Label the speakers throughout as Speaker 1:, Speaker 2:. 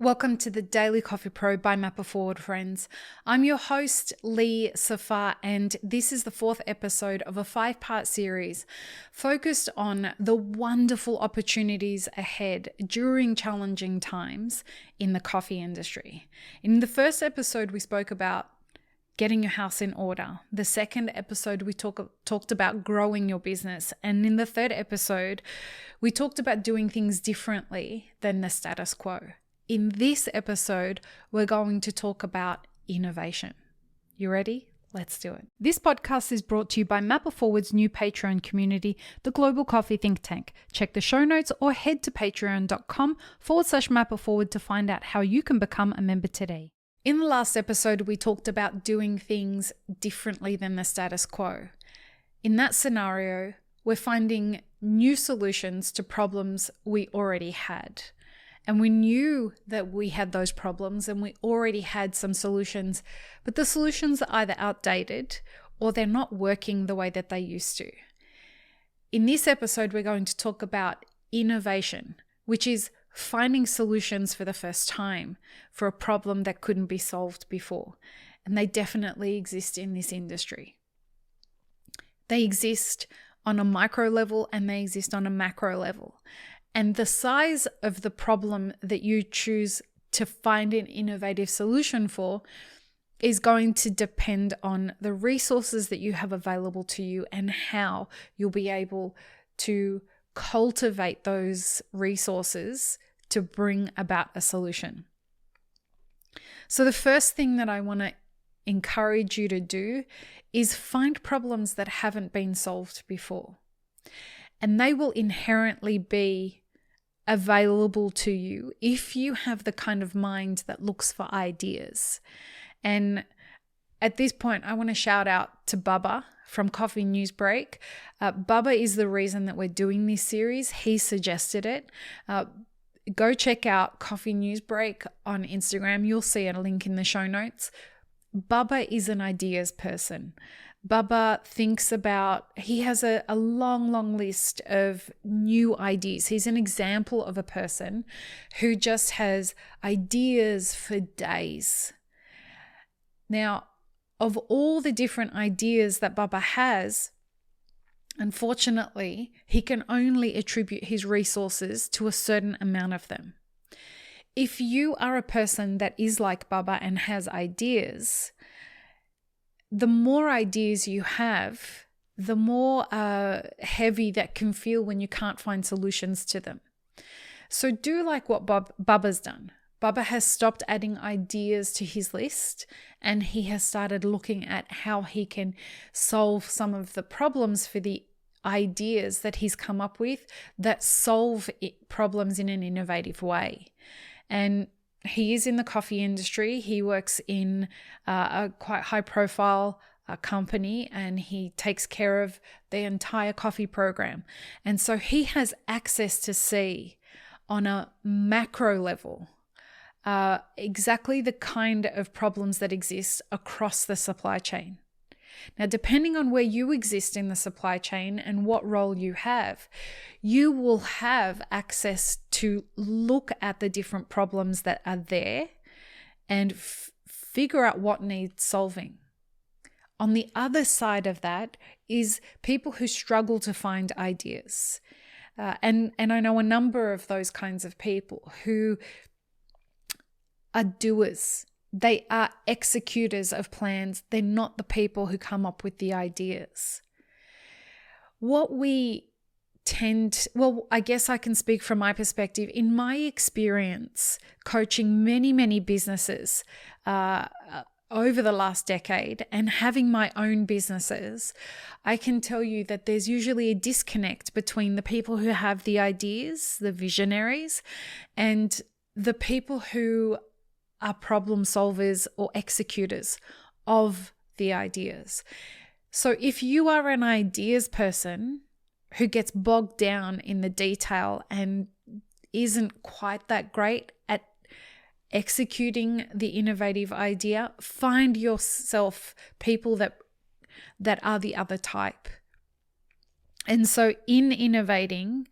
Speaker 1: Welcome to the Daily Coffee Pro by Mapper Forward, friends. I'm your host, Lee Safar, and this is the fourth episode of a 5-part series focused on the wonderful opportunities ahead during challenging times in the coffee industry. In the first episode, we spoke about getting your house in order. The second episode, we talked about growing your business. And in the third episode, we talked about doing things differently than the status quo. In this episode, we're going to talk about innovation. You ready? Let's do it. This podcast is brought to you by Mapper Forward's new Patreon community, the Global Coffee Think Tank. Check the show notes or head to patreon.com/mapperforward to find out how you can become a member today. In the last episode, we talked about doing things differently than the status quo. In that scenario, we're finding new solutions to problems we already had. And we knew that we had those problems and we already had some solutions, but the solutions are either outdated or they're not working the way that they used to. In this episode, we're going to talk about innovation, which is finding solutions for the first time for a problem that couldn't be solved before. And they definitely exist in this industry. They exist on a micro level and they exist on a macro level. And the size of the problem that you choose to find an innovative solution for is going to depend on the resources that you have available to you and how you'll be able to cultivate those resources to bring about a solution. So the first thing that I want to encourage you to do is find problems that haven't been solved before. And they will inherently be available to you if you have the kind of mind that looks for ideas. And at this point, I want to shout out to Bubba from Coffee News Break. Bubba is the reason that we're doing this series. He suggested it. Go check out Coffee News Break on Instagram. You'll see a link in the show notes. Bubba is an ideas person. Bubba he has a long list of new ideas. He's an example of a person who just has ideas for days. Now, of all the different ideas that Bubba has, unfortunately, he can only attribute his resources to a certain amount of them. If you are a person that is like Bubba and has ideas, the more ideas you have, the more heavy that can feel when you can't find solutions to them. So do like what Bubba's done. Bubba has stopped adding ideas to his list and he has started looking at how he can solve some of the problems for the ideas that he's come up with that solve problems in an innovative way. And he is in the coffee industry. He works in a quite high-profile company and he takes care of the entire coffee program. And so he has access to see on a macro level exactly the kind of problems that exist across the supply chain. Now, depending on where you exist in the supply chain and what role you have, you will have access to look at the different problems that are there and figure out what needs solving. On the other side of that is people who struggle to find ideas. And I know a number of those kinds of people who are doers. They are executors of plans. They're not the people who come up with the ideas. I guess I can speak from my perspective. In my experience, coaching many businesses over the last decade and having my own businesses, I can tell you that there's usually a disconnect between the people who have the ideas, the visionaries, and the people who are problem solvers or executors of the ideas. So if you are an ideas person who gets bogged down in the detail and isn't quite that great at executing the innovative idea, find yourself people that are the other type. And so in innovating,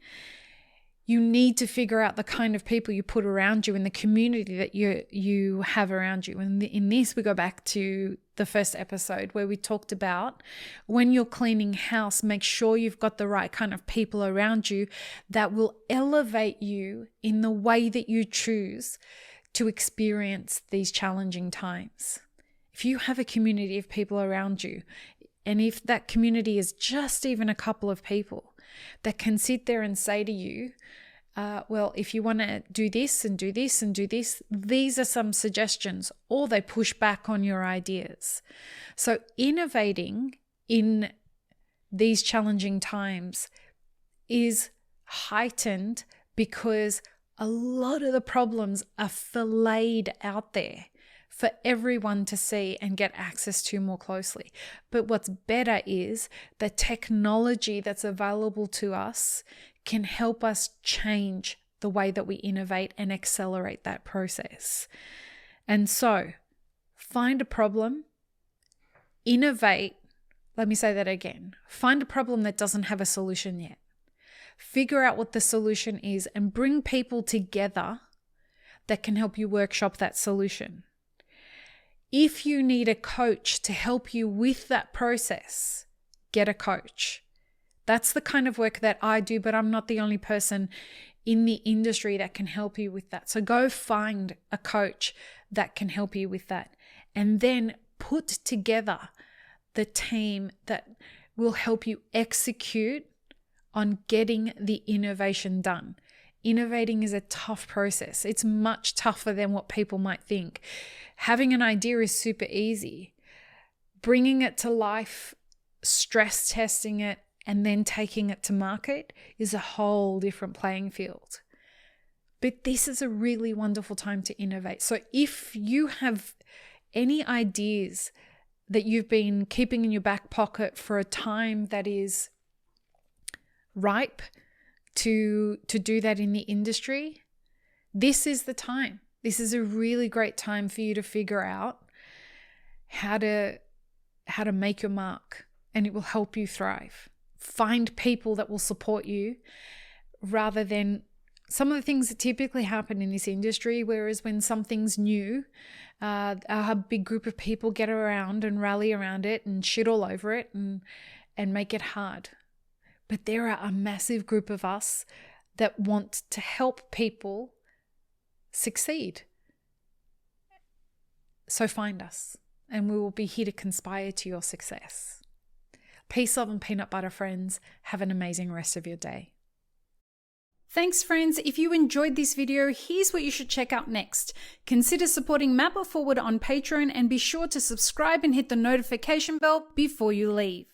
Speaker 1: You need to figure out the kind of people you put around you and the community that you have around you. And in this, we go back to the first episode where we talked about when you're cleaning house, make sure you've got the right kind of people around you that will elevate you in the way that you choose to experience these challenging times. If you have a community of people around you, and if that community is just even a couple of people that can sit there and say to you, well, if you want to do this and do this and do this, these are some suggestions, or they push back on your ideas. So innovating in these challenging times is heightened because a lot of the problems are filleted out there for everyone to see and get access to more closely. But what's better is the technology that's available to us can help us change the way that we innovate and accelerate that process. And so, find a problem, innovate. Let me say that again. Find a problem that doesn't have a solution yet. Figure out what the solution is and bring people together that can help you workshop that solution. If you need a coach to help you with that process, get a coach. That's the kind of work that I do, but I'm not the only person in the industry that can help you with that. So go find a coach that can help you with that. And then put together the team that will help you execute on getting the innovation done. Innovating is a tough process. It's much tougher than what people might think. Having an idea is super easy. Bringing it to life, stress testing it, and then taking it to market is a whole different playing field. But this is a really wonderful time to innovate. So if you have any ideas that you've been keeping in your back pocket for a time that is ripe to do that in the industry, this is the time. This is a really great time for you to figure out how to make your mark, and it will help you thrive. Find people that will support you rather than some of the things that typically happen in this industry, whereas when something's new, a big group of people get around and rally around it and shit all over it and make it hard. But there are a massive group of us that want to help people succeed. So find us, and we will be here to conspire to your success. Peace, love, and peanut butter, friends. Have an amazing rest of your day. Thanks, friends. If you enjoyed this video, here's what you should check out next. Consider supporting Map It Forward on Patreon, and be sure to subscribe and hit the notification bell before you leave.